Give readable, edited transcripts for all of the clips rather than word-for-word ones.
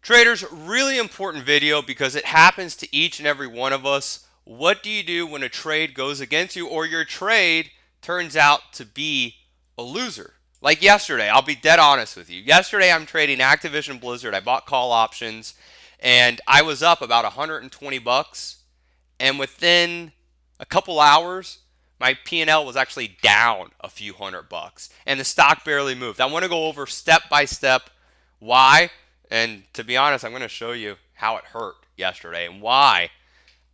Traders, really important video because it happens to each and every one of us. What do you do when a trade goes against you or your trade turns out to be a loser? Like yesterday, I'll be dead honest with you. Yesterday, I'm trading Activision Blizzard. I bought call options and I was up about 120 bucks. And within a couple hours, my P&L was actually down a few $100 and the stock barely moved. I want to go over step by step why. And to be honest, I'm going to show you how it hurt yesterday and why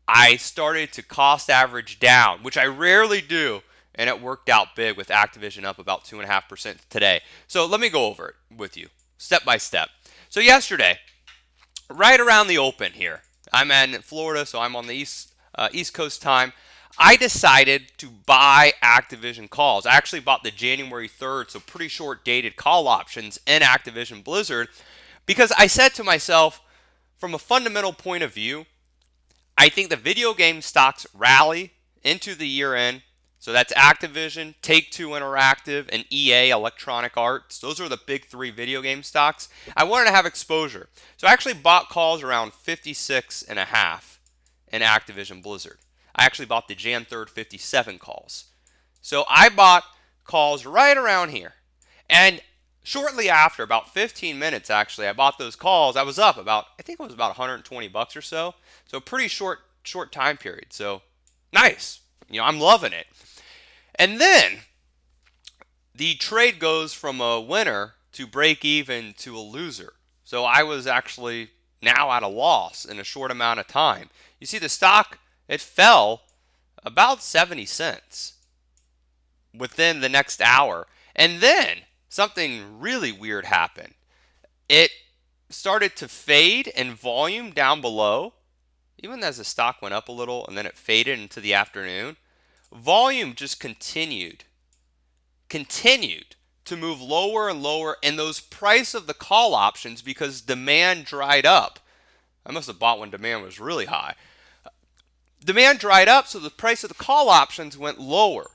I started to cost average down, which I rarely do, and it worked out big with Activision up about 2.5% today. So let me go over it with you step by step. So yesterday, right around the open here, I'm in Florida, so I'm on the East Coast time. I decided to buy Activision calls. I actually bought the January 3rd, so pretty short dated call options in Activision Blizzard because I said to myself, from a fundamental point of view, I think the video game stocks rally into the year end. So that's Activision, Take-Two Interactive, and EA, Electronic Arts. Those are the big three video game stocks. I wanted to have exposure. So I actually bought calls around 56.5 in Activision Blizzard. I actually bought the Jan 3rd 57 calls. So I bought calls right around here. And shortly after, about 15 minutes actually, I bought those calls. I was up about, I think it was about 120 bucks or so. So pretty short time period. So nice. I'm loving it. And then the trade goes from a winner to break even to a loser. So I was actually now at a loss in a short amount of time. You see the stock, it fell about 70 cents within the next hour. And then something really weird happened. It started to fade in volume down below, even as the stock went up a little, and then it faded into the afternoon. Volume just continued to move lower and lower, and those price of the call options, because demand dried up. I must have bought when demand was really high. Demand dried up, so the price of the call options went lower.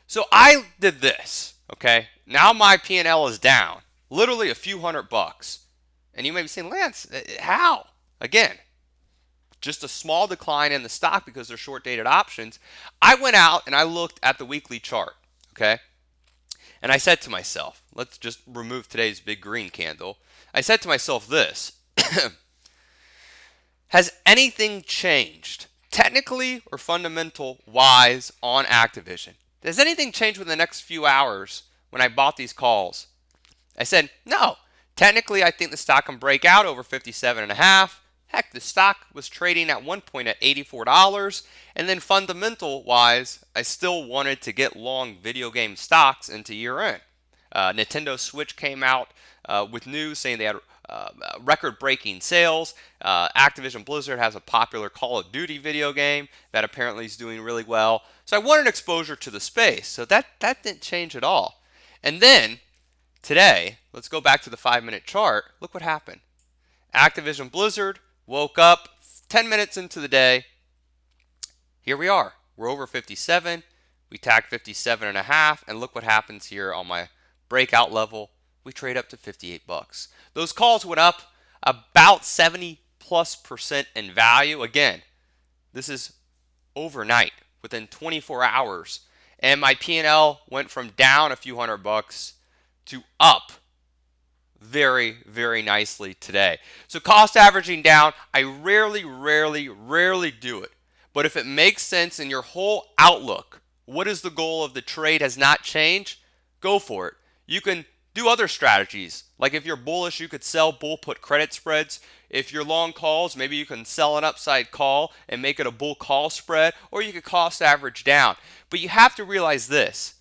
So I did this, okay? Now my P&L is down, literally a few $100. And you may be saying, Lance, how? Again, just a small decline in the stock because they're short-dated options. I went out and I looked at the weekly chart, okay? And I said to myself, let's just remove today's big green candle. I said to myself this, has anything changed, technically or fundamental wise, on Activision? Has anything changed within the next few hours when I bought these calls? I said, no. Technically, I think the stock can break out over 57.5. Heck, the stock was trading at one point at $84. And then fundamental-wise, I still wanted to get long video game stocks into year-end. Nintendo Switch came out with news saying they had record-breaking sales. Activision Blizzard has a popular Call of Duty video game that apparently is doing really well. So I wanted exposure to the space. So that didn't change at all. And then today, let's go back to the 5-minute chart. Look what happened. Activision Blizzard woke up 10 minutes into the day. Here we are. We're over 57. We tagged 57.5, and look what happens here on my breakout level. We trade up to 58 bucks. Those calls went up about 70+% in value. Again, this is overnight, within 24 hours. And my P&L went from down a few $100 to up very, very nicely today. So cost averaging down, I rarely do it. But if it makes sense in your whole outlook, what is the goal of the trade has not changed, go for it. You can do other strategies. Like if you're bullish, you could sell bull put credit spreads. If you're long calls, maybe you can sell an upside call and make it a bull call spread, or you could cost average down. But you have to realize this.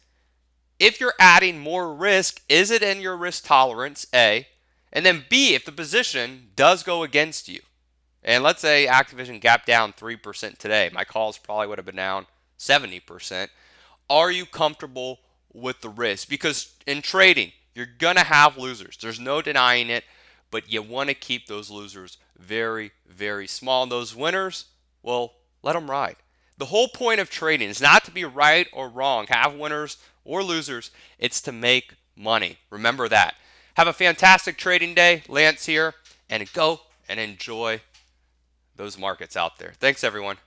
If you're adding more risk, is it in your risk tolerance, A? And then B, if the position does go against you, and let's say Activision gapped down 3% today, my calls probably would have been down 70%. Are you comfortable with the risk? Because in trading, you're going to have losers. There's no denying it, but you want to keep those losers very, very small. And those winners, well, let them ride. The whole point of trading is not to be right or wrong, have winners or losers. It's to make money. Remember that. Have a fantastic trading day. Lance here, and go and enjoy those markets out there. Thanks, everyone.